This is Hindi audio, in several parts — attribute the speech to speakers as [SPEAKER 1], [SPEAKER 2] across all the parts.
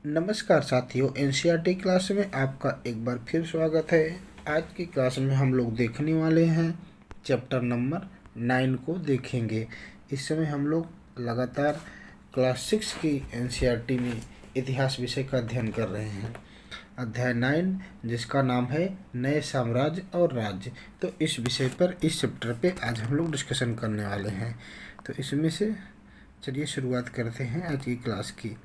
[SPEAKER 1] नमस्कार साथियों, एनसीईआरटी क्लास में आपका एक बार फिर स्वागत है। आज की क्लास में हम लोग देखने वाले हैं चैप्टर नंबर 9 को देखेंगे। इस समय हम लोग लगातार क्लास 6 की एनसीईआरटी में इतिहास विषय का अध्ययन कर रहे हैं। अध्याय 9 जिसका नाम है नए साम्राज्य और राज्य। तो इस विषय पर इस चैप्टर पे आज हम लोग डिस्कशन करने वाले हैं। तो इसमें से चलिए शुरुआत करते हैं आज की क्लास की।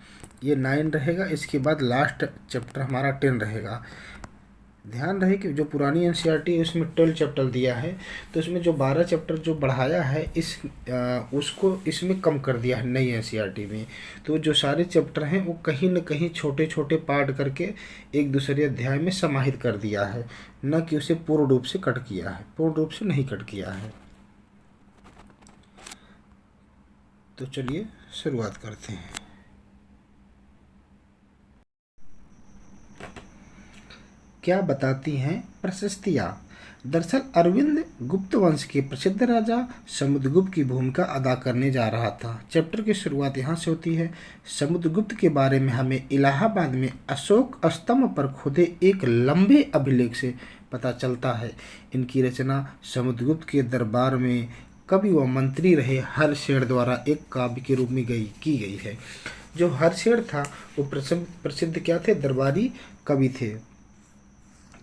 [SPEAKER 1] ये 9 रहेगा, इसके बाद लास्ट चैप्टर हमारा 10 रहेगा। ध्यान रहे कि जो पुरानी एनसीईआरटी है उसमें 12 चैप्टर दिया है, तो इसमें जो 12 चैप्टर जो बढ़ाया है उसको इसमें कम कर दिया है नई एनसीईआरटी में। तो जो सारे चैप्टर हैं वो कहीं न कहीं छोटे छोटे पार्ट करके एक दूसरे अध्याय में समाहित कर दिया है, न कि उसे पूर्ण रूप से कट किया है। पूर्ण रूप से नहीं कट किया है। तो चलिए शुरुआत करते हैं। क्या बताती हैं प्रशस्तियाँ। दरअसल अरविंद गुप्त वंश के प्रसिद्ध राजा समुद्रगुप्त की भूमिका अदा करने जा रहा था। चैप्टर की शुरुआत यहाँ से होती है। समुद्रगुप्त के बारे में हमें इलाहाबाद में अशोक स्तंभ पर खुदे एक लंबे अभिलेख से पता चलता है। इनकी रचना समुद्रगुप्त के दरबार में कवि व मंत्री रहे हर्षसेन द्वारा एक काव्य के रूप में की गई है। जो हर्षसेन था वो प्रसिद्ध क्या थे, दरबारी कवि थे।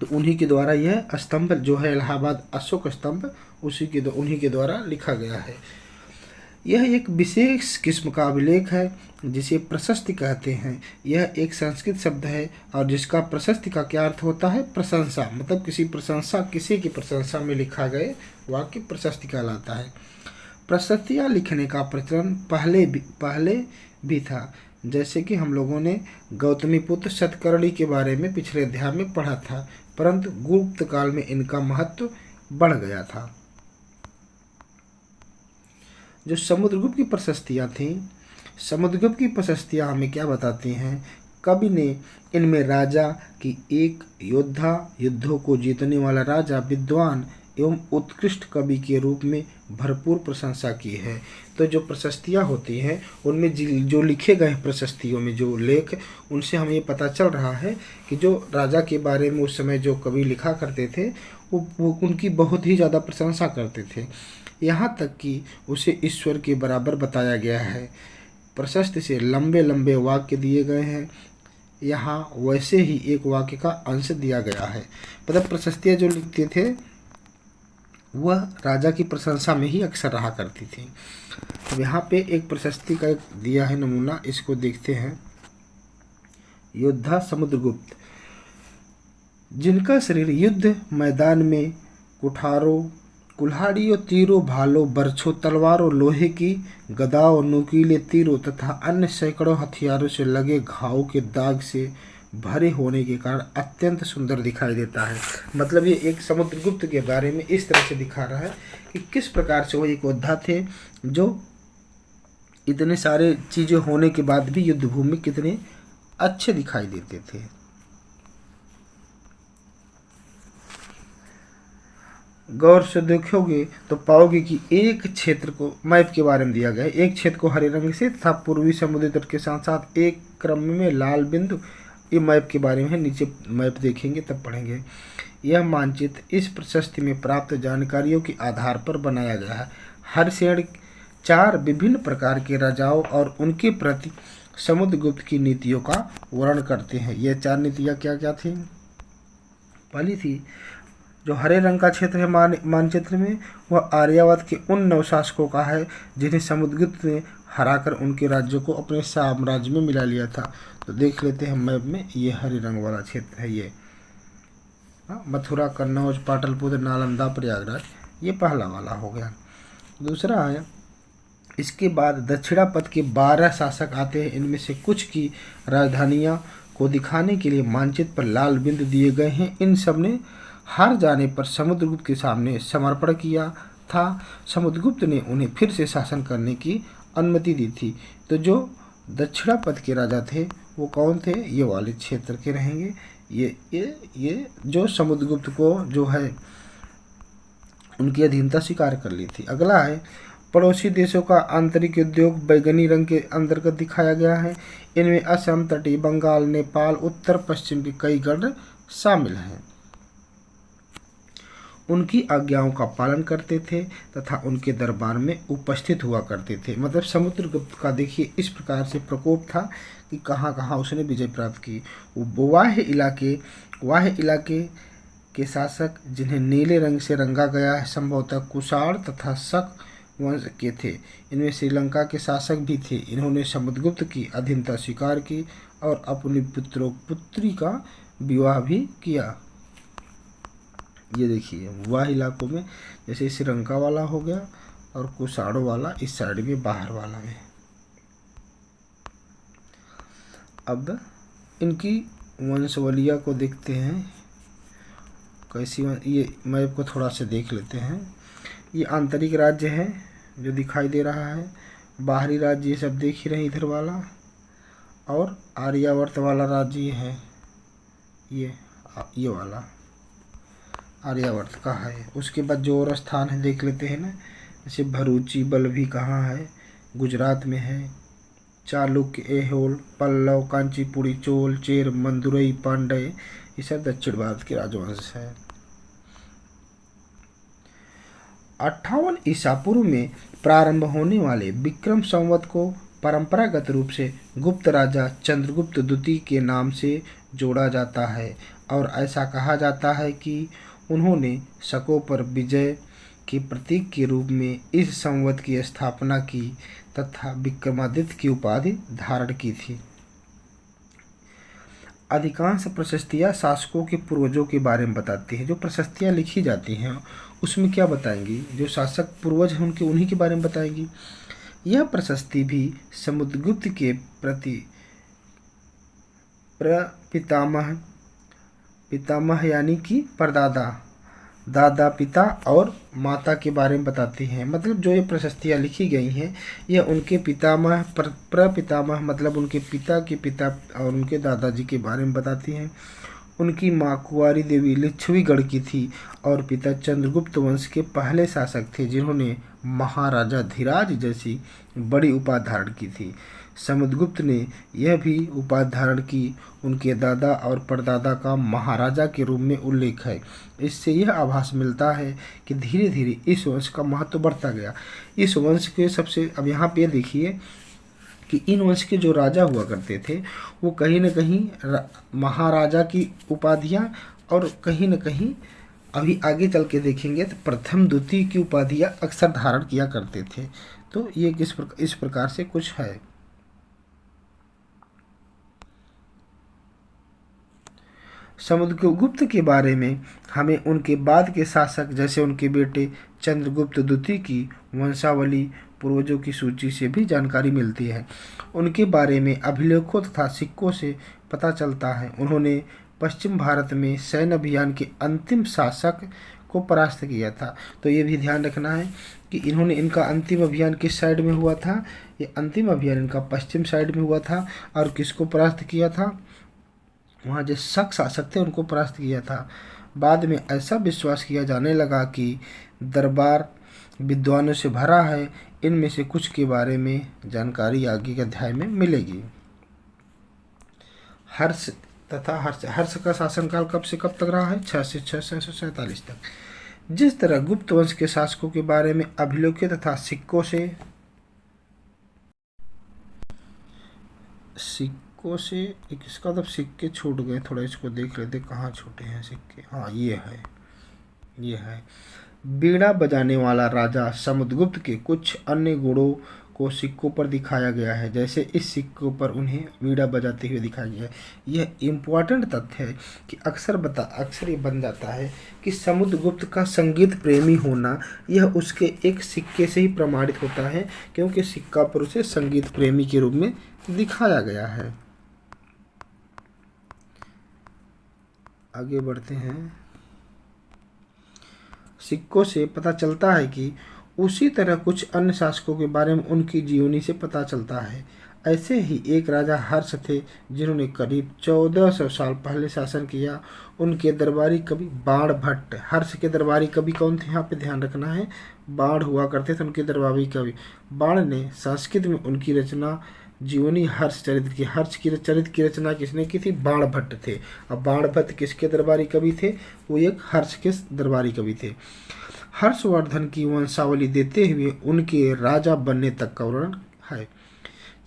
[SPEAKER 1] तो उन्हीं के द्वारा यह स्तंभ जो है इलाहाबाद अशोक स्तंभ उन्हीं के द्वारा लिखा गया है। यह एक विशेष किस्म का अभिलेख है जिसे प्रशस्ति कहते हैं। यह एक संस्कृत शब्द है और जिसका प्रशस्ति का क्या अर्थ होता है, प्रशंसा। मतलब किसी की प्रशंसा में लिखा गए वाक्य प्रशस्ति कहलाता है। प्रशस्तियाँ लिखने का प्रचलन पहले भी था, जैसे कि हम लोगों ने गौतमीपुत्र सतकर्णी के बारे में पिछले अध्याय में पढ़ा था, परंतु गुप्त काल में इनका महत्व बढ़ गया था। जो समुद्रगुप्त की प्रशस्तियाँ थीं, समुद्रगुप्त की प्रशस्तियाँ हमें क्या बताती हैं, कवि ने इनमें राजा की एक योद्धा, युद्धों को जीतने वाला राजा, विद्वान एवं उत्कृष्ट कवि के रूप में भरपूर प्रशंसा की है। तो जो प्रशस्तियाँ होती हैं उनमें जो लिखे गए प्रशस्तियों में जो लेख, उनसे हमें ये पता चल रहा है कि जो राजा के बारे में उस समय जो कवि लिखा करते थे वो उनकी बहुत ही ज़्यादा प्रशंसा करते थे, यहाँ तक कि उसे ईश्वर के बराबर बताया गया है। प्रशस्ति से लंबे लंबे वाक्य दिए गए हैं। यहाँ वैसे ही एक वाक्य का अंश दिया गया है। मतलब प्रशस्तियाँ जो लिखते थे वह राजा की प्रशंसा में ही अक्सर रहा करती थी। अब यहाँ पे एक प्रशस्ति का एक दिया है नमूना, इसको देखते हैं। योद्धा समुद्रगुप्त, जिनका शरीर युद्ध मैदान में कुल्हाड़ियों, तीरों, भालों, बरछों, तलवारों, लोहे की गदाओं, नुकीले तीरों तथा अन्य सैकड़ों हथियारों से लगे घावों के दाग से भरे होने के कारण अत्यंत सुंदर दिखाई देता है। मतलब ये एक समुद्रगुप्त के बारे में इस तरह से दिखा रहा है कि किस प्रकार से वो एक योद्धा थे जो इतने सारे चीज़ें होने के बाद भी युद्धभूमि में कितने अच्छे दिखाई देते थे। गौर से देखोगे तो पाओगे कि एक क्षेत्र को मैप के बारे में दिया गया है। एक क्षेत्र को हरे रंग से तथा पूर्वी समुद्री तट के साथ साथ एक क्रम में लाल बिंदु, ये मैप के बारे में है। नीचे मैप देखेंगे तब पढ़ेंगे। यह मानचित्र इस प्रशस्ति में प्राप्त जानकारियों के आधार पर बनाया गया है। हर्षसेन 4 विभिन्न प्रकार के राजाओं और उनके प्रति समुद्रगुप्त की नीतियों का वर्णन करते हैं। ये 4 नीतियाँ क्या क्या थी। पहली थी जो हरे रंग का क्षेत्र है मानचित्र में, वह आर्यावर्त के उन नवशासकों का है जिन्हें समुद्रगुप्त ने हराकर उनके राज्यों को अपने साम्राज्य में मिला लिया था। तो देख लेते हैं मैप में, ये हरे रंग वाला क्षेत्र है। ये मथुरा, कन्नौज, पाटलिपुत्र, नालंदा, प्रयागराज, ये पहला वाला हो गया। दूसरा है, इसके बाद दक्षिणापथ के 12 शासक आते हैं। इनमें से कुछ की राजधानियाँ को दिखाने के लिए मानचित्र पर लाल बिंदु दिए गए हैं। इन सब ने हार जाने पर समुद्रगुप्त के सामने समर्पण किया था। समुद्रगुप्त ने उन्हें फिर से शासन करने की अनुमति दी थी। तो जो दक्षिणापथ के राजा थे वो कौन थे, ये वाले क्षेत्र के रहेंगे। ये जो समुद्रगुप्त को जो है उनकी अधीनता स्वीकार कर ली थी। अगला है पड़ोसी देशों का आंतरिक उद्योग बैगनी रंग के अंतर्गत दिखाया गया है। इनमें असम, तटीय बंगाल, नेपाल, उत्तर पश्चिम के कई गण शामिल हैं। उनकी आज्ञाओं का पालन करते थे तथा उनके दरबार में उपस्थित हुआ करते थे। मतलब समुद्रगुप्त का देखिए इस प्रकार से प्रकोप था कि कहाँ कहाँ उसने विजय प्राप्त की। वाह्य इलाके के शासक जिन्हें नीले रंग से रंगा गया है संभवतः कुषाण तथा शक वंश के थे। इनमें श्रीलंका के शासक भी थे। इन्होंने समुद्रगुप्त की अधीनता स्वीकार की और अपनी पुत्री का विवाह भी किया। ये देखिए वह इलाकों में जैसे श्रीलंका वाला हो गया और कुषाणों वाला इस साइड में बाहर वाला में। अब इनकी वंशावलिया को देखते हैं कैसी। ये मैप को थोड़ा सा देख लेते हैं। ये आंतरिक राज्य है जो दिखाई दे रहा है, बाहरी राज्य ये सब देख ही रहे इधर वाला, और आर्यावर्त वाला राज्य ये है, ये वाला आर्यावर्त का है। उसके बाद जो और स्थान है देख लेते हैं ना, जैसे भरूची बल्लभी कहाँ है, गुजरात में है। चालुक्य, ऐहोल, पल्लव, कांचीपुरी, चोल, चेर, मंदुरई, पांड्य ये सब दक्षिण भारत के राजवंश है। 58 ईसा पूर्व में प्रारंभ होने वाले विक्रम संवत को परंपरागत रूप से गुप्त राजा चंद्रगुप्त द्वितीय के नाम से जोड़ा जाता है और ऐसा कहा जाता है कि उन्होंने शकों पर विजय के प्रतीक के रूप में इस संवत की स्थापना की तथा विक्रमादित्य की उपाधि धारण की थी। अधिकांश प्रशस्तियाँ शासकों के पूर्वजों के बारे में बताती हैं। जो प्रशस्तियाँ लिखी जाती हैं उसमें क्या बताएंगी, जो शासक पूर्वज हैं उनके उन्हीं के बारे में बताएंगी। यह प्रशस्ति भी समुद्रगुप्त के प्रति पितामह यानी कि परदादा, दादा, पिता और माता के बारे में बताती हैं। मतलब जो ये प्रशस्तियाँ लिखी गई हैं यह उनके पितामह, प्रपितामह मतलब उनके पिता के पिता और उनके दादाजी के बारे में बताती हैं। उनकी माँ कुंवारी देवी लिच्छवीगढ़ की थी और पिता चंद्रगुप्त वंश के पहले शासक थे जिन्होंने महाराजा धीराज जैसी बड़ी उपाधि धारण की थी। समुद्रगुप्त ने यह भी उपाधि धारण की। उनके दादा और परदादा का महाराजा के रूप में उल्लेख है। इससे यह आभास मिलता है कि धीरे धीरे इस वंश का महत्व बढ़ता गया। इस वंश के सबसे, अब यहाँ पे देखिए कि इन वंश के जो राजा हुआ करते थे वो कहीं न कहीं महाराजा की उपाधियाँ और कहीं न कहीं अभी आगे चल के देखेंगे तो प्रथम द्वितीय की उपाधियाँ अक्सर धारण किया करते थे। तो ये इस प्रकार से कुछ है। समुद्रगुप्त के बारे में हमें उनके बाद के शासक जैसे उनके बेटे चंद्रगुप्त द्वितीय की वंशावली, पूर्वजों की सूची से भी जानकारी मिलती है। उनके बारे में अभिलेखों तथा सिक्कों से पता चलता है। उन्होंने पश्चिम भारत में सैन्य अभियान के अंतिम शासक को परास्त किया था। तो ये भी ध्यान रखना है कि इनका अंतिम अभियान किस साइड में हुआ था। ये अंतिम अभियान इनका पश्चिम साइड में हुआ था। और किसको परास्त किया था, वहाँ जो शक शासक थे उनको परास्त किया था। बाद में ऐसा विश्वास किया जाने लगा कि दरबार विद्वानों से भरा है। इनमें से कुछ के बारे में जानकारी आगे के अध्याय में मिलेगी। हर्ष का शासनकाल कब से कब तक रहा है, 6 से 647 तक। जिस तरह गुप्त वंश के शासकों के बारे में अभिलेखों तथा सिक्कों से एक इसका मतलब सिक्के छूट गए, थोड़ा इसको देख लेते कहाँ छूटे हैं सिक्के। हाँ ये है। बीड़ा बजाने वाला राजा समुद्रगुप्त के कुछ अन्य गुणों को सिक्कों पर दिखाया गया है। जैसे इस सिक्कों पर उन्हें बीड़ा बजाते हुए दिखाया गया है। यह इम्पोर्टेंट तथ्य है कि अक्सर ये बन जाता है कि समुद्रगुप्त का संगीत प्रेमी होना यह उसके एक सिक्के से ही प्रमाणित होता है, क्योंकि सिक्का पर उसे संगीत प्रेमी के रूप में दिखाया गया है। आगे बढ़ते हैं। सिक्कों से पता चलता है कि उसी तरह कुछ अन्य शासकों के बारे में उनकी जीवनी से पता चलता है। ऐसे ही एक राजा हर्ष थे जिन्होंने करीब 1400 साल पहले शासन किया। उनके दरबारी कवि बाणभट्ट, हर्ष के दरबारी कवि कौन थे यहाँ पे ध्यान रखना है, बाण हुआ करते थे उनके दरबारी कवि। बाण ने संस्कृत में उनकी रचना जीवनी हर्ष चरित्र की, हर्ष की चरित्र की रचना किसने की थी? बाण भट्ट थे। अब बाण भट्ट किसके दरबारी कवि थे? वो एक हर्ष के दरबारी कवि थे। हर्षवर्धन की वंशावली देते हुए उनके राजा बनने तक का वर्णन है।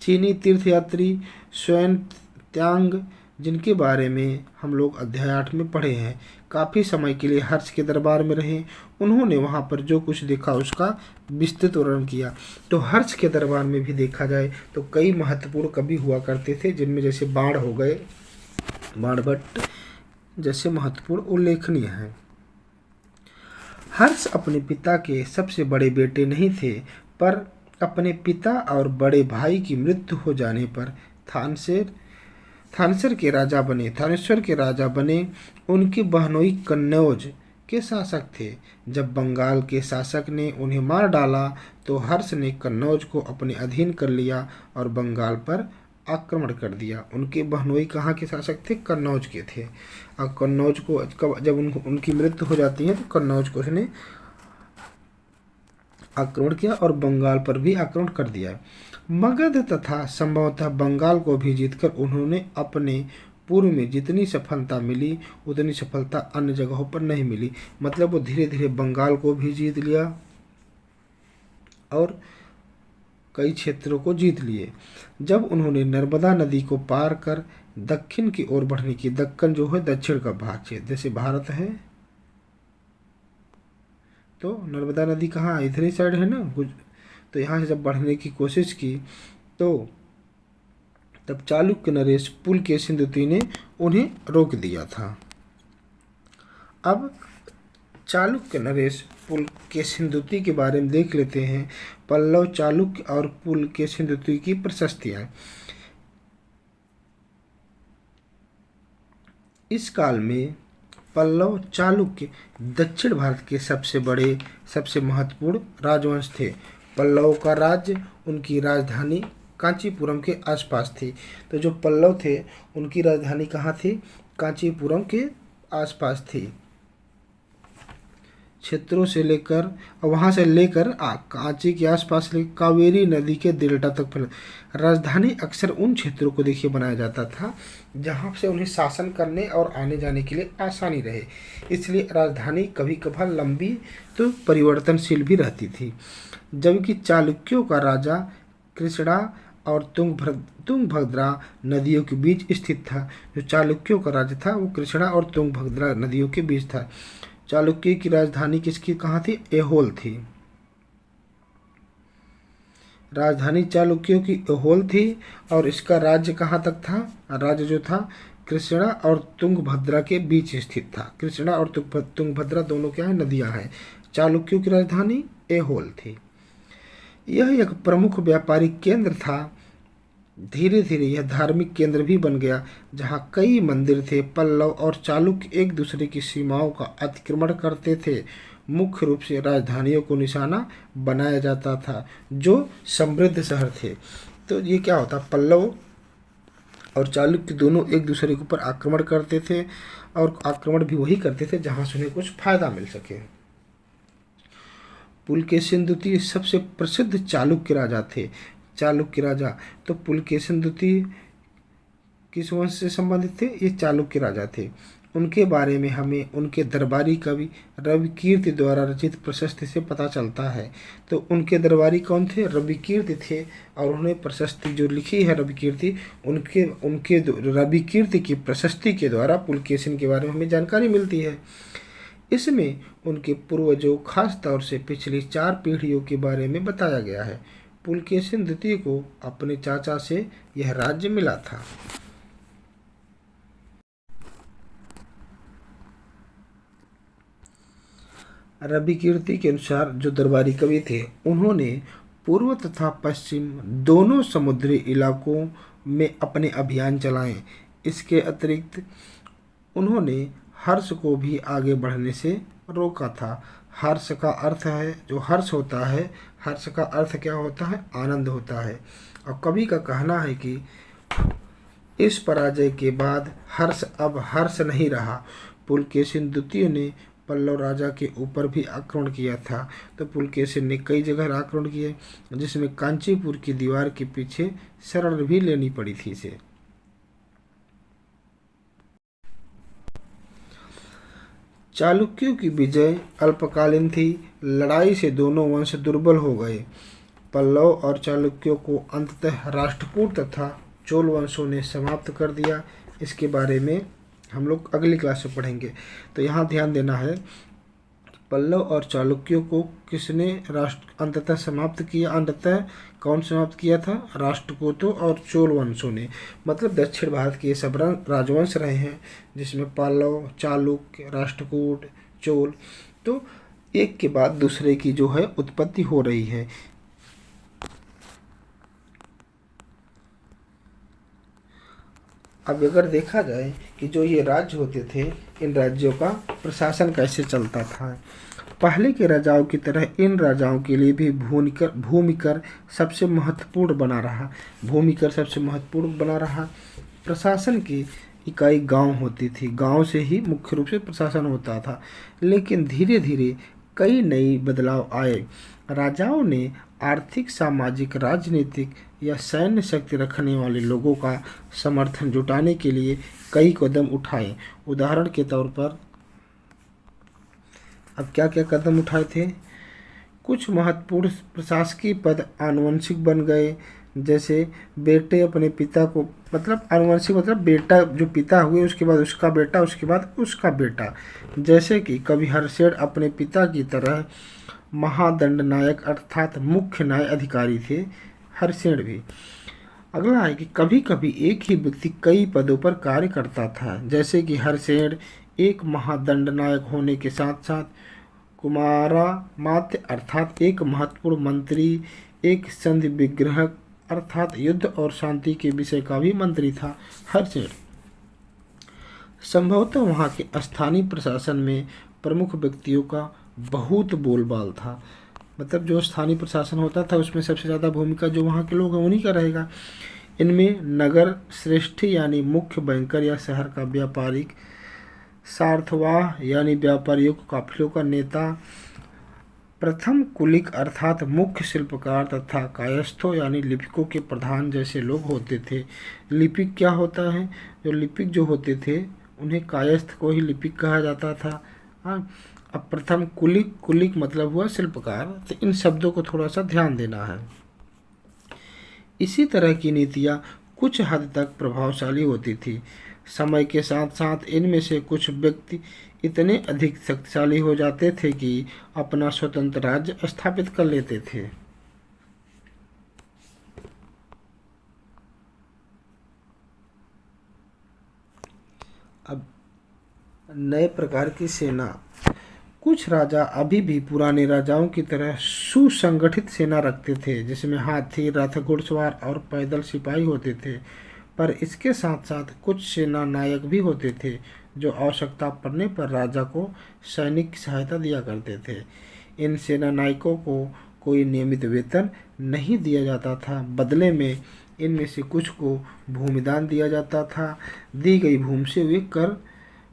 [SPEAKER 1] चीनी तीर्थयात्री स्वयं त्यांग, जिनके बारे में हम लोग अध्याय 8 में पढ़े हैं, काफ़ी समय के लिए हर्ष के दरबार में रहे। उन्होंने वहाँ पर जो कुछ देखा उसका विस्तृत वर्णन किया। तो हर्ष के दरबार में भी देखा जाए तो कई महत्वपूर्ण कवि हुआ करते थे, जिनमें जैसे बाण हो गए, बाण भट्ट जैसे महत्वपूर्ण उल्लेखनीय हैं। हर्ष अपने पिता के सबसे बड़े बेटे नहीं थे, पर अपने पिता और बड़े भाई की मृत्यु हो जाने पर थानेश्वर के राजा बने। उनकी बहनोई कन्नौज के शासक थे। जब बंगाल के शासक ने उन्हें मार डाला तो हर्ष ने कन्नौज को अपने अधीन कर लिया और बंगाल पर आक्रमण कर दिया। उनके बहनोई कहाँ के शासक थे? कन्नौज के थे। और कन्नौज को जब उनकी मृत्यु हो जाती है तो कन्नौज को उसने आक्रमण किया और बंगाल पर भी आक्रमण कर दिया। मगध तथा संभवतः बंगाल को भी जीतकर उन्होंने अपने पूर्व में जितनी सफलता मिली उतनी सफलता अन्य जगहों पर नहीं मिली। मतलब वो धीरे धीरे बंगाल को भी जीत लिया और कई क्षेत्रों को जीत लिए। जब उन्होंने नर्मदा नदी को पार कर दक्षिण की ओर बढ़ने की, दक्कन जो है दक्षिण का भाग क्षेत्र, जैसे भारत है तो नर्मदा नदी कहाँ? इधर ही साइड है ना। तो यहाँ से जब बढ़ने की कोशिश की तो तब चालुक्य नरेश पुलकेशिन ने उन्हें रोक दिया था। अब चालुक्य नरेश पुलकेशिन के बारे में देख लेते हैं। पल्लव, चालुक्य और पुलकेशिन की प्रशस्तियाँ। इस काल में पल्लव चालुक्य दक्षिण भारत के सबसे बड़े, सबसे महत्वपूर्ण राजवंश थे। पल्लव का राज्य, उनकी राजधानी कांचीपुरम के आसपास थी। तो जो पल्लव थे उनकी राजधानी कहाँ थी? कांचीपुरम के आसपास थी। क्षेत्रों से लेकर और वहाँ से लेकर कांची के आसपास कावेरी नदी के डेल्टा तक फैला। राजधानी अक्सर उन क्षेत्रों को देखिए बनाया जाता था जहाँ से उन्हें शासन करने और आने जाने के लिए आसानी रहे। इसलिए राजधानी कभी कभार लंबी तो परिवर्तनशील भी रहती थी। जबकि चालुक्यों का राजा कृष्णा और तुंगभद्रा नदियों के बीच स्थित था। जो चालुक्यों का राज्य था वो कृष्णा और तुंगभद्रा नदियों के बीच था। चालुक्य की राजधानी किसकी कहाँ थी? ऐहोल थी। राजधानी चालुक्यों की ऐहोल थी और इसका राज्य कहाँ तक था? राज्य जो था कृष्णा और तुंगभद्रा के बीच स्थित था। कृष्णा और तुंगभद्रा दोनों क्या है? नदियाँ हैं। चालुक्यों की राजधानी ऐहोल थी। यह एक प्रमुख व्यापारिक केंद्र था। धीरे धीरे यह धार्मिक केंद्र भी बन गया जहाँ कई मंदिर थे। पल्लव और चालुक्य एक दूसरे की सीमाओं का अतिक्रमण करते थे। मुख्य रूप से राजधानियों को निशाना बनाया जाता था जो समृद्ध शहर थे। तो ये क्या होता? पल्लव और चालुक्य दोनों एक दूसरे के ऊपर आक्रमण करते थे और आक्रमण भी वही करते थे जहाँ से उन्हें कुछ फायदा मिल सके। पुलकेशिन द्वितीय सबसे प्रसिद्ध चालुक्य राजा थे। चालुक्य राजा तो पुलकेशिन द्वितीय किस वंश से संबंधित थे? ये चालुक्य राजा थे। उनके बारे में हमें उनके दरबारी कवि रविकीर्ति द्वारा रचित प्रशस्ति से पता चलता है। तो उनके दरबारी कौन थे? रविकीर्ति थे। और उन्होंने प्रशस्ति जो लिखी है रविकीर्ति, उनके रविकीर्ति की प्रशस्ति के द्वारा पुलकेशिन के बारे में हमें जानकारी मिलती है। इसमें उनके पूर्वजों, खास तौर से पिछली 4 पीढ़ियों के बारे में बताया गया है। पुलकेशिन द्वितीय को अपने चाचा से यह राज्य मिला था। रविकीर्ति के अनुसार जो दरबारी कवि थे उन्होंने पूर्व तथा पश्चिम दोनों समुद्री इलाकों में अपने अभियान चलाए। इसके अतिरिक्त उन्होंने हर्ष को भी आगे बढ़ने से रोका था। हर्ष का अर्थ है, जो हर्ष होता है, हर्ष का अर्थ क्या होता है? आनंद होता है। और कवि का कहना है कि इस पराजय के बाद हर्ष अब हर्ष नहीं रहा। पुलकेशिन द्वितीय ने पल्लव राजा के ऊपर भी आक्रमण किया था। तो पुलकेशिन ने कई जगह आक्रमण किए, जिसमें कांचीपुर की दीवार के पीछे शरण भी लेनी पड़ी थी इसे। चालुक्यों की विजय अल्पकालीन थी। लड़ाई से दोनों वंश दुर्बल हो गए। पल्लव और चालुक्यों को अंततः राष्ट्रकूट तथा चोल वंशों ने समाप्त कर दिया। इसके बारे में हम लोग अगली क्लास में पढ़ेंगे। तो यहाँ ध्यान देना है, पल्लव और चालुक्यों को किसने अंततः समाप्त किया? अंततः कौन समाप्त किया था? राष्ट्रकूटों और चोल वंशों ने। मतलब दक्षिण भारत के ये सब राजवंश रहे हैं, जिसमें पल्लव, चालुक्य, राष्ट्रकूट, चोल, तो एक के बाद दूसरे की जो है उत्पत्ति हो रही है। अब अगर देखा जाए कि जो ये राज्य होते थे, इन राज्यों का प्रशासन कैसे चलता था। पहले के राजाओं की तरह इन राजाओं के लिए भी भूमिकर सबसे महत्वपूर्ण बना रहा। भूमिकर सबसे महत्वपूर्ण बना रहा। प्रशासन की इकाई गांव होती थी। गांव से ही मुख्य रूप से प्रशासन होता था। लेकिन धीरे धीरे कई नई बदलाव आए। राजाओं ने आर्थिक, सामाजिक, राजनीतिक या सैन्य शक्ति रखने वाले लोगों का समर्थन जुटाने के लिए कई कदम उठाए। उदाहरण के तौर पर अब क्या क्या कदम उठाए थे? कुछ महत्वपूर्ण प्रशासकीय पद आनुवंशिक बन गए। जैसे बेटे अपने पिता को, मतलब आनुवंशिक मतलब बेटा जो पिता हुए उसके बाद उसका बेटा, उसके बाद उसका बेटा। जैसे कि कभी हर्षेण अपने पिता की तरह महादंड नायक अर्थात मुख्य न्याय अधिकारी थे, हर्षेण भी। अगला है कि कभी कभी एक ही व्यक्ति कई पदों पर कार्य करता था। जैसे कि हर्षेण एक महादंड नायक होने के साथ साथ कुमारा मात्य अर्थात एक महत्वपूर्ण मंत्री, एक संधि विग्रहक अर्थात युद्ध और शांति के विषय का भी मंत्री था हर्षेण। संभवतः वहाँ के स्थानीय प्रशासन में प्रमुख व्यक्तियों का बहुत बोलबाल था। मतलब जो स्थानीय प्रशासन होता था उसमें सबसे ज़्यादा भूमिका जो वहाँ के लोग हैं उन्हीं का रहेगा। इनमें नगर श्रेष्ठी यानी मुख्य बैंकर या शहर का व्यापारिक, सार्थवाह यानी व्यापारियों काफिलों का नेता, प्रथम कुलिक अर्थात मुख्य शिल्पकार तथा कायस्थों यानी लिपिकों के प्रधान जैसे लोग होते थे। लिपिक क्या होता है? जो लिपिक जो होते थे उन्हें कायस्थ को ही लिपिक कहा जाता था। हाँ, अब प्रथम कुलिक, कुलिक मतलब हुआ शिल्पकार। तो इन शब्दों को थोड़ा सा ध्यान देना है। इसी तरह की नीतियाँ कुछ हद तक प्रभावशाली होती थी। समय के साथ साथ इनमें से कुछ व्यक्ति इतने अधिक शक्तिशाली हो जाते थे कि अपना स्वतंत्र राज्य स्थापित कर लेते थे। अब नए प्रकार की सेना। कुछ राजा अभी भी पुराने राजाओं की तरह सुसंगठित सेना रखते थे, जिसमें हाथी, रथ, घुड़सवार और पैदल सिपाही होते थे। पर इसके साथ साथ कुछ सेना नायक भी होते थे जो आवश्यकता पड़ने पर राजा को सैनिक सहायता दिया करते थे। इन सेना नायकों को कोई नियमित वेतन नहीं दिया जाता था। बदले में इनमें से कुछ को भूमिदान दिया जाता था। दी गई भूमि से वे कर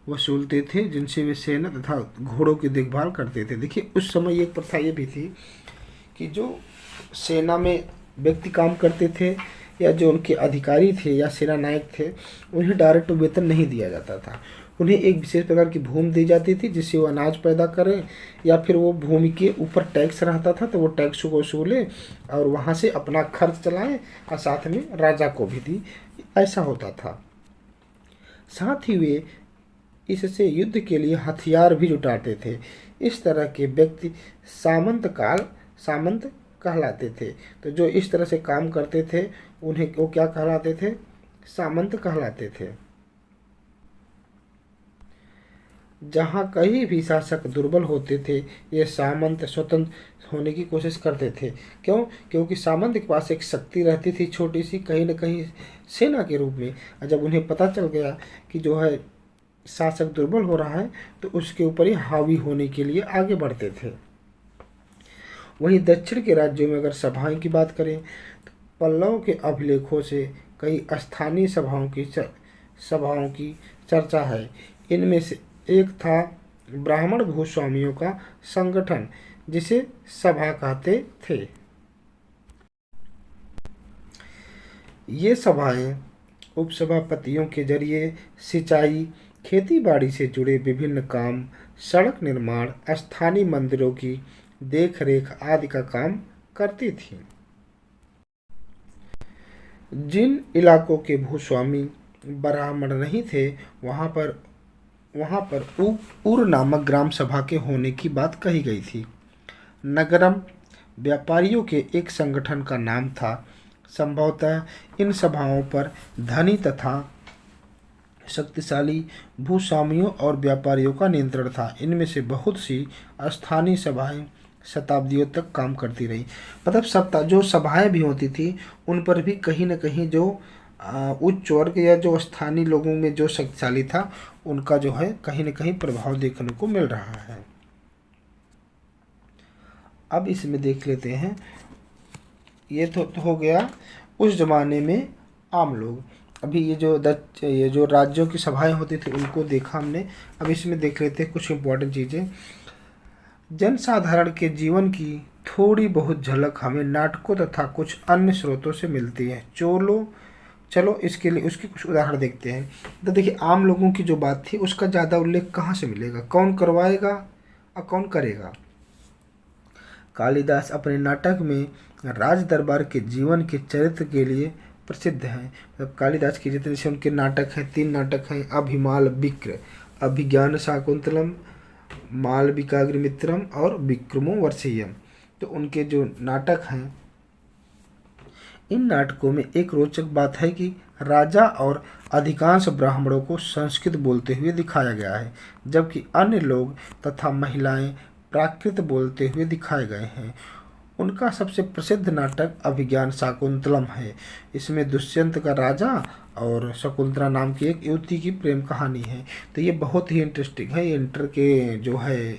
[SPEAKER 1] वसूलते थे, जिनसे वे सेना तथा घोड़ों की देखभाल करते थे। देखिए उस समय एक प्रथा ये भी थी कि जो सेना में व्यक्ति काम करते थे या जो उनके अधिकारी थे या सेना नायक थे, उन्हें डायरेक्ट वेतन नहीं दिया जाता था। उन्हें एक विशेष प्रकार की भूमि दी जाती थी जिससे वो अनाज पैदा करें, या फिर वो भूमि के ऊपर टैक्स रहता था तो वो टैक्स को वसूले और वहाँ से अपना खर्च चलाएं और साथ में राजा को भी दी। ऐसा होता था। साथ ही वे इससे युद्ध के लिए हथियार भी जुटाते थे। इस तरह के व्यक्ति सामंत कहलाते थे। तो जो इस तरह से काम करते थे उन्हें वो क्या कहलाते थे? सामंत कहलाते थे। जहाँ कहीं भी शासक दुर्बल होते थे, ये सामंत स्वतंत्र होने की कोशिश करते थे। क्यों? क्योंकि सामंत के पास एक शक्ति रहती थी छोटी सी, कहीं न कहीं सेना के रूप में। जब उन्हें पता चल गया कि जो है शासक दुर्बल हो रहा है तो उसके ऊपर ही हावी होने के लिए आगे बढ़ते थे। वहीं दक्षिण के राज्यों में अगर सभाएं की बात करें तो पल्लव के अभिलेखों से कई स्थानीय सभाओं की चर्चा है। इनमें से एक था ब्राह्मण भूस्वामियों का संगठन, जिसे सभा कहते थे। ये सभाएं उपसभापतियों के जरिए सिंचाई, खेती बाड़ी से जुड़े विभिन्न काम, सड़क निर्माण, स्थानीय मंदिरों की देख रेख आदि का काम करती थी। जिन इलाकों के भूस्वामी ब्राह्मण नहीं थे, वहाँ पर उर नामक ग्राम सभा के होने की बात कही गई थी। नगरम व्यापारियों के एक संगठन का नाम था। संभवतः इन सभाओं पर धनी तथा शक्तिशाली भूस्वामियों और व्यापारियों का नियंत्रण था। इनमें से बहुत सी स्थानीय सभाएं शताब्दियों तक काम करती रही। मतलब जो सभाएं भी होती थी, उन पर भी कहीं न कहीं जो उच्च वर्ग या जो स्थानीय लोगों में जो शक्तिशाली था, उनका जो है कहीं न कहीं प्रभाव देखने को मिल रहा है। अब इसमें देख लेते हैं, ये तो हो गया उस जमाने में आम लोग। अभी ये जो राज्यों की सभाएं होती थी, उनको देखा हमने। अब इसमें देख लेते हैं कुछ इम्पोर्टेंट चीज़ें। जनसाधारण के जीवन की थोड़ी बहुत झलक हमें नाटकों तथा कुछ अन्य स्रोतों से मिलती है। चलो इसके लिए उसके कुछ उदाहरण देखते हैं। तो देखिए, आम लोगों की जो बात थी, उसका ज़्यादा उल्लेख कहाँ से मिलेगा? कौन करवाएगा और कौन करेगा? कालिदास अपने नाटक में राज दरबार के जीवन के चरित्र के लिए प्रसिद्ध हैं। मतलब कालिदास के जितने से उनके नाटक हैं, 3 नाटक हैं, अभिमाल विक्र, अभिज्ञान शाकुंतलम, मालविकाग्निमित्रम और विक्रमो वर्षीयम। तो उनके जो नाटक हैं, इन नाटकों में एक रोचक बात है कि राजा और अधिकांश ब्राह्मणों को संस्कृत बोलते हुए दिखाया गया है, जबकि अन्य लोग तथा महिलाएं प्राकृत बोलते हुए दिखाए गए हैं। उनका सबसे प्रसिद्ध नाटक अभिज्ञान शाकुंतलम है। इसमें दुष्यंत का राजा और शकुंतला नाम की एक युवती की प्रेम कहानी है। तो ये बहुत ही इंटरेस्टिंग है। ये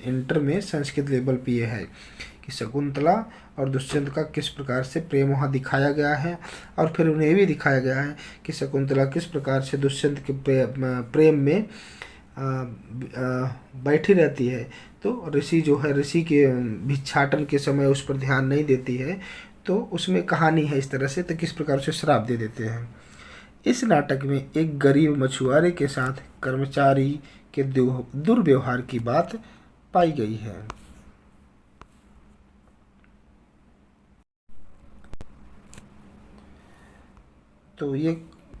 [SPEAKER 1] इंटर में संस्कृत लेवल पे ये है कि शकुंतला और दुष्यंत का किस प्रकार से प्रेम वहाँ दिखाया गया है, और फिर उन्हें ये भी दिखाया गया है कि शकुंतला किस प्रकार से दुष्यंत के प्रेम में बैठी रहती है। तो ऋषि के भिक्षाटन के समय उस पर ध्यान नहीं देती है, तो उसमें कहानी है इस तरह से, तो किस प्रकार से श्राप दे देते हैं। इस नाटक में एक गरीब मछुआरे के साथ कर्मचारी के दुर्व्यवहार की बात पाई गई है। तो ये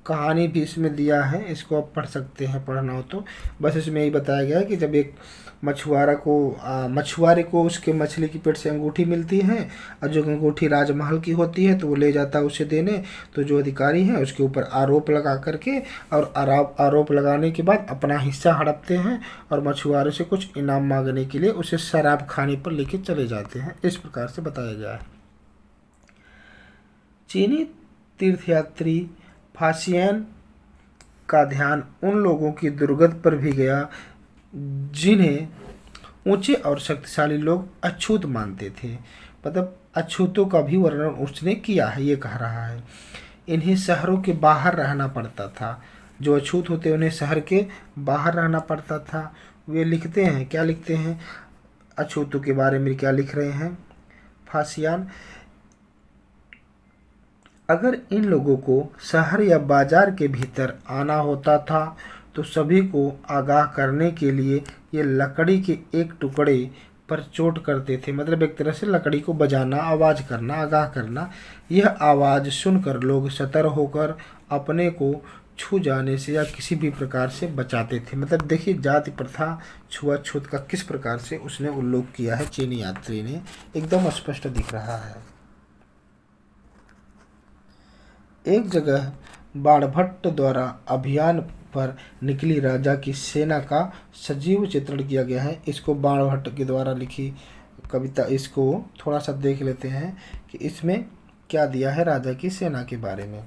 [SPEAKER 1] कहानी भी इसमें दिया है, इसको आप पढ़ सकते हैं, पढ़ना हो तो। बस इसमें यही बताया गया है कि जब एक मछुआरे को उसके मछली की पेट से अंगूठी मिलती है, और जो अंगूठी राजमहल की होती है, तो वो ले जाता है उसे देने। तो जो अधिकारी हैं उसके ऊपर आरोप लगा करके, और आरोप लगाने के बाद अपना हिस्सा हड़पते हैं, और मछुआरे से कुछ इनाम मांगने के लिए उसे शराब खाने पर लेके चले जाते हैं। इस प्रकार से बताया गया है। चीनी तीर्थयात्री फासियन का ध्यान उन लोगों की दुर्गति पर भी गया जिन्हें ऊंचे और शक्तिशाली लोग अछूत मानते थे। मतलब अछूतों का भी वर्णन उसने किया है। ये कह रहा है इन्हें शहरों के बाहर रहना पड़ता था। जो अछूत होते उन्हें शहर के बाहर रहना पड़ता था। वे लिखते हैं, क्या लिखते हैं अछूतों के बारे में, क्या लिख रहे हैं फासियान? अगर इन लोगों को शहर या बाजार के भीतर आना होता था, तो सभी को आगाह करने के लिए ये लकड़ी के एक टुकड़े पर चोट करते थे। मतलब एक तरह से लकड़ी को बजाना, आवाज़ करना, आगाह करना। यह आवाज़ सुनकर लोग सतर्क होकर अपने को छू जाने से या किसी भी प्रकार से बचाते थे। मतलब देखिए, जाति प्रथा, छुआछूत का किस प्रकार से उसने उल्लेख किया है चीनी यात्री ने, एकदम स्पष्ट दिख रहा है। एक जगह बाणभट्ट द्वारा अभियान पर निकली राजा की सेना का सजीव चित्रण किया गया है। इसको बाणभट्ट के द्वारा लिखी कविता, इसको थोड़ा सा देख लेते हैं कि इसमें क्या दिया है राजा की सेना के बारे में।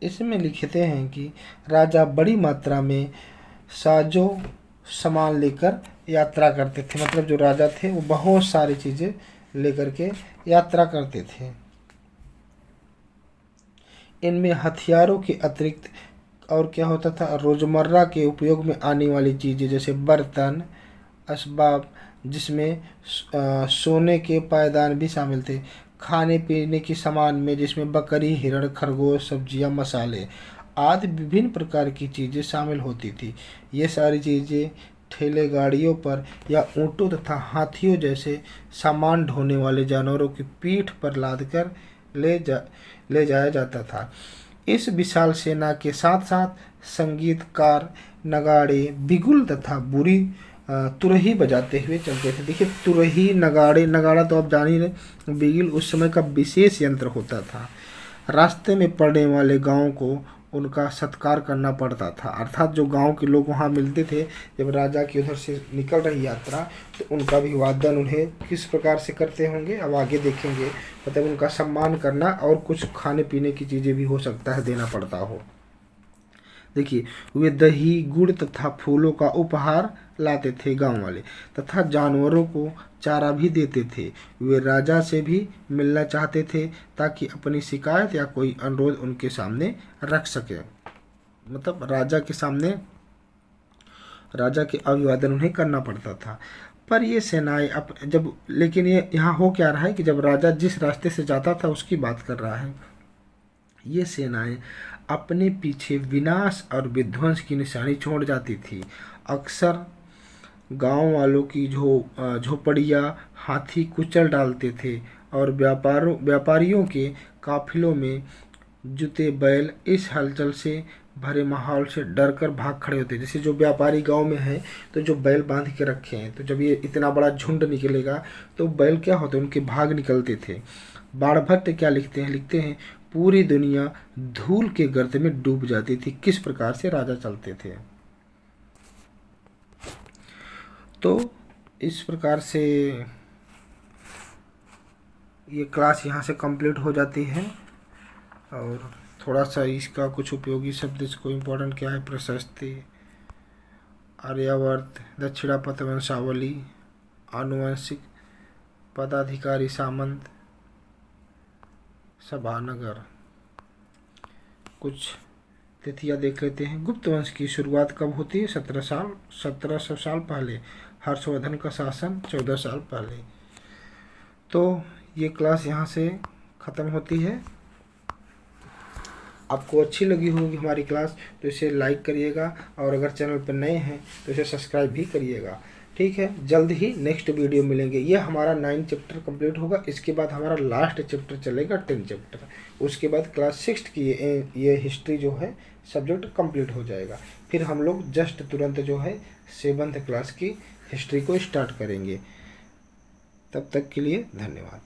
[SPEAKER 1] इसमें लिखते हैं कि राजा बड़ी मात्रा में साजो सामान लेकर यात्रा करते थे। मतलब जो राजा थे वो बहुत सारी चीज़ें लेकर के यात्रा करते थे। इनमें हथियारों के अतिरिक्त और क्या होता था, रोज़मर्रा के उपयोग में आने वाली चीज़ें जैसे बर्तन, असबाब, जिसमें सोने के पायदान भी शामिल थे, खाने पीने की सामान में जिसमें बकरी, हिरण, खरगोश, सब्जियां, मसाले आदि विभिन्न प्रकार की चीज़ें शामिल होती थी। ये सारी चीज़ें ठेले गाड़ियों पर या ऊँटों तथा हाथियों जैसे सामान ढोने वाले जानवरों की पीठ पर लादकर ले जाया जाता था। इस विशाल सेना के साथ साथ संगीतकार नगाड़े, बिगुल तथा तुरही बजाते हुए चलते थे। देखिए, तुरही, नगाड़े, नगाड़ा तो आप जान ही रहे, बिगुल उस समय का विशेष यंत्र होता था। रास्ते में पड़ने वाले गांव को उनका सत्कार करना पड़ता था, अर्थात जो गांव के लोग वहां मिलते थे, जब राजा की उधर से निकल रही यात्रा, तो उनका अभिवादन उन्हें किस प्रकार से करते होंगे अब आगे देखेंगे। मतलब उनका सम्मान करना, और कुछ खाने पीने की चीज़ें भी हो सकता है देना पड़ता हो। देखिए, वे दही, गुड़ तथा फूलों का उपहार लाते थे गांव वाले, तथा जानवरों को चारा भी देते थे। वे राजा से भी मिलना चाहते थे ताकि अपनी शिकायत या कोई अनुरोध उनके सामने रख सके। मतलब राजा के अभिवादन उन्हें करना पड़ता था। पर ये सेनाएं लेकिन ये यहाँ हो क्या रहा है कि जब राजा जिस रास्ते से जाता था उसकी बात कर रहा है, ये सेनाएं अपने पीछे विनाश और विध्वंस की निशानी छोड़ जाती थी। अक्सर गांव वालों की झोपड़ियाँ हाथी कुचल डालते थे, और व्यापारियों के काफिलों में जुते बैल इस हलचल से भरे माहौल से डर कर भाग खड़े होते। जैसे जो व्यापारी गांव में हैं, तो जो बैल बांध के रखे हैं, तो जब ये इतना बड़ा झुंड निकलेगा तो बैल क्या होते, उनके भाग निकलते थे। बाणभट्ट क्या लिखते हैं, पूरी दुनिया धूल के गर्त में डूब जाती थी। किस प्रकार से राजा चलते थे। तो इस प्रकार से ये क्लास यहाँ से कंप्लीट हो जाती है। और थोड़ा सा इसका कुछ उपयोगी शब्द, इसको इम्पोर्टेंट क्या है, प्रशस्ति, आर्यावर्त, दक्षिणापथ वंशावली, आनुवंशिक, पदाधिकारी, सामंत, सभानगर। कुछ तिथियाँ देख लेते हैं। गुप्त वंश की शुरुआत कब होती है? 1700 साल पहले। हर्षवर्धन का शासन 14 साल पहले। तो ये क्लास यहाँ से ख़त्म होती है। आपको अच्छी लगी होगी हमारी क्लास तो इसे लाइक करिएगा, और अगर चैनल पर नए हैं तो इसे सब्सक्राइब भी करिएगा। ठीक है, जल्द ही नेक्स्ट वीडियो मिलेंगे। ये हमारा 9 चैप्टर कंप्लीट होगा। इसके बाद हमारा लास्ट चैप्टर चलेगा 10 चैप्टर। उसके बाद क्लास 6 की ये हिस्ट्री जो है सब्जेक्ट कंप्लीट हो जाएगा। फिर हम लोग जस्ट तुरंत जो है 7th क्लास की हिस्ट्री को स्टार्ट करेंगे। तब तक के लिए धन्यवाद।